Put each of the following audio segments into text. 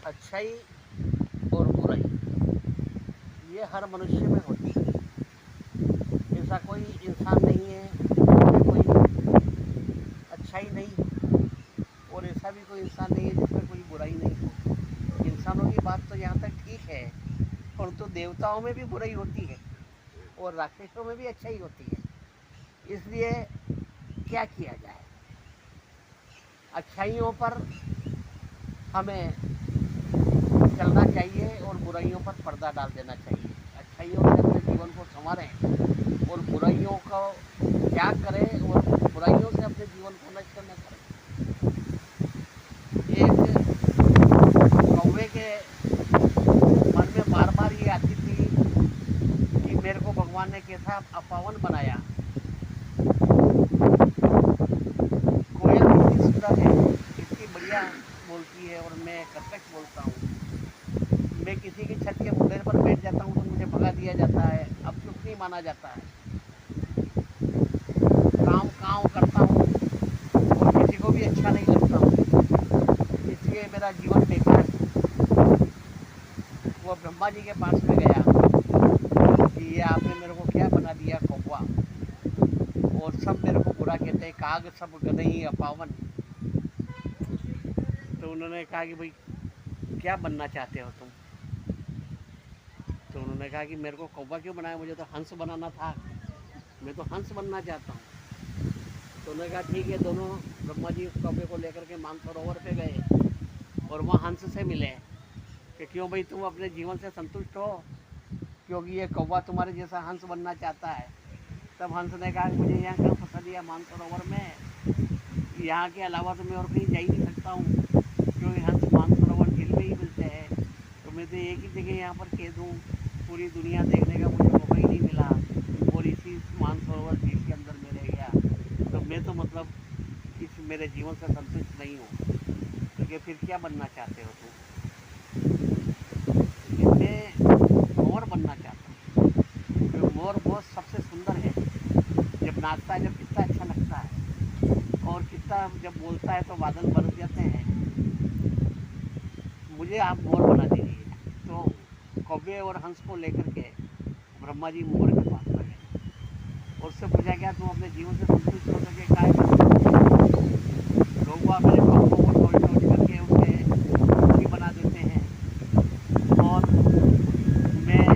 अच्छाई और बुराई ये हर मनुष्य में होती है। ऐसा कोई इंसान नहीं है जिसमें कोई अच्छाई नहीं हो, और ऐसा भी कोई इंसान नहीं है जिसमें कोई बुराई नहीं हो। इंसानों की बात तो यहाँ तक ठीक है, परंतु देवताओं में भी बुराई होती है और राक्षसों में भी अच्छाई होती है। इसलिए क्या किया जाए, अच्छाइयों पर हमें चलना चाहिए और बुराइयों पर पर्दा डाल देना चाहिए। अच्छाइयों से अपने जीवन को संवारें और बुराइयों को त्याग करें और बुराइयों से अपने जीवन को नष्ट न करें। एक कौवे के मन में बार बार ये आती थी कि मेरे को भगवान ने कैसा अपावन बनाया। कोयल कितनी सुंदर है, कितनी बढ़िया बोलती है और मैं कर्कश बोलता हूँ। मैं किसी की छत के बुलंदे पर बैठ जाता हूँ तो मुझे भगा दिया जाता है, अब चुप नहीं माना जाता है। काम काम करता हूँ और किसी को भी अच्छा नहीं लगता हूँ, इसलिए मेरा जीवन बेकार है। वो ब्रह्मा जी के पास में गया कि ये आपने मेरे को क्या बना दिया कौवा, और सब मेरे को बुरा कहते हैं, काग सब गदई अपावन। तो उन्होंने कहा कि भाई क्या बनना चाहते हो तुम? तो उन्होंने कहा कि मेरे को कौवा क्यों बनाया, मुझे तो हंस बनाना था, मैं तो हंस बनना चाहता हूँ। तो उन्होंने कहा ठीक है। दोनों ब्रह्मा जी उस कौवे को लेकर के मानसरोवर पे गए और वहाँ हंस से मिले कि क्यों भाई तुम अपने जीवन से संतुष्ट हो, क्योंकि ये कौवा तुम्हारे जैसा हंस बनना चाहता है। तब हंस ने कहा मुझे यहाँ क्यों फंसा दिया मानसरोवर में, यहाँ के अलावा तो मैं और कहीं जा ही नहीं सकता हूँ, क्योंकि हंस मानसरोवर झील में ही मिलते हैं। तो मैं तो एक ही जगह यहाँ पर कैद हूँ, पूरी दुनिया देखने का मुझे मौका ही नहीं मिला और इसी मानसरोवर झील के अंदर मैं रह गया। तो मैं तो मतलब इस मेरे जीवन से संतुष्ट नहीं हूँ, क्योंकि फिर क्या बनना चाहते हो तुम? मैं मोर बनना चाहता हूँ, क्योंकि मोर बहुत सबसे सुंदर है। जब नाचता है, जब कितना अच्छा लगता है, और कितना जब बोलता है तो बादल बरस जाते हैं। मुझे आप मोर बना दीजिए। तो कौवे और हंस को लेकर के ब्रह्मा जी मोर के पास में गए और उससे पूछा क्या तुम अपने जीवन से संतुष्ट हो सके, काय लोग वहाँ मेरे कौवों को तोड़ तोड़ करके उसे रोटी बना देते हैं और मैं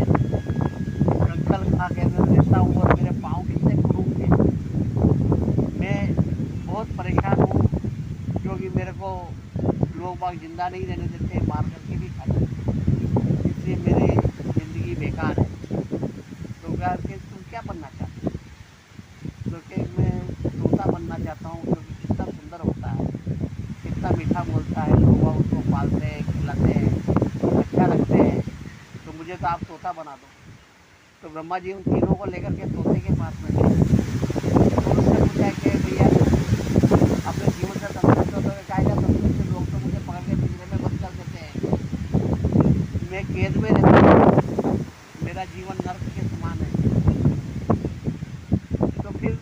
कंकल खा के रहता हूँ और मेरे पाँव कितने खुरूक हैं। मैं बहुत परेशान हूँ, क्योंकि मेरे को लोग बाग जिंदा नहीं रहने देते, मार करके भी खा जाते, इसलिए मेरी ज़िंदगी बेकार है। तो क्या कि तुम क्या बनना चाहते हो? तो कि मैं तोता बनना चाहता हूँ, क्योंकि कितना सुंदर होता है, कितना मीठा बोलता है, लोग उसको पालते हैं, खिलाते हैं, अच्छा लगते हैं। तो मुझे तो आप तोता बना दो। तो ब्रह्मा जी उन तीनों को लेकर के तोते के पास में गए और उससे पूछा कि भैया अपने जीवन से संतुष्ट हो तो क्या संतुष्ट? लोग तो मुझे पकड़ के पिंजरे में बंद कर देते हैं, मैं कैद में रहता हूँ, मेरा जीवन नर्क के समान है। तो फिर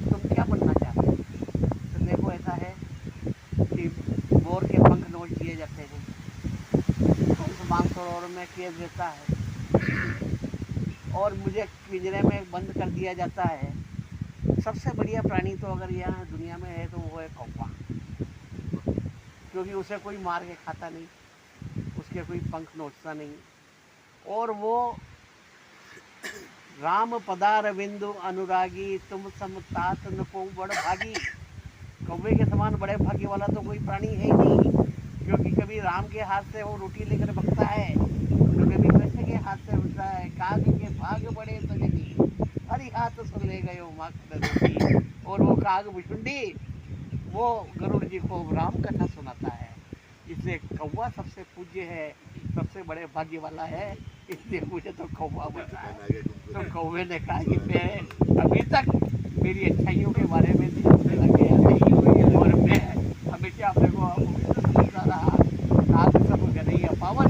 तुम क्या बनना चाहते हो? तो देखो ऐसा है कि मोर के पंख नोच दिए जाते हैं, हंस मानसरोवर में कैद रहता है और मुझे पिंजरे में बंद कर दिया जाता है। सबसे बढ़िया प्राणी तो अगर यहाँ दुनिया में है तो वो है कौवा, क्योंकि उसे कोई मार के खाता नहीं, उसके कोई पंख नोचता नहीं, और वो राम पदार बिंदु अनुरागी तुम समतात न को बड़ भागी। कौवे के समान बड़े भाग्य वाला तो कोई प्राणी है ही नहीं, क्योंकि कभी राम के हाथ से वो रोटी लेकर भगता है तो कभी कृष्ण के हाथ से उठता है। काग के भाग बड़े तो जगी, हरि हाथ सुन ले गए रोटी। और वो काग भुषुंडी वो गरुड़ जी को राम कथा सुनाता है। इसलिए कौवा सबसे पूज्य है, सबसे बड़े भाग्य वाला है, इसलिए मुझे तो कौवा बना है। तो कौवे ने कहा कि मैं अभी तक मेरी अच्छाइयों के बारे में सोचने लगे और मैं हमेशा अपने को रहा, आज सब गई पावन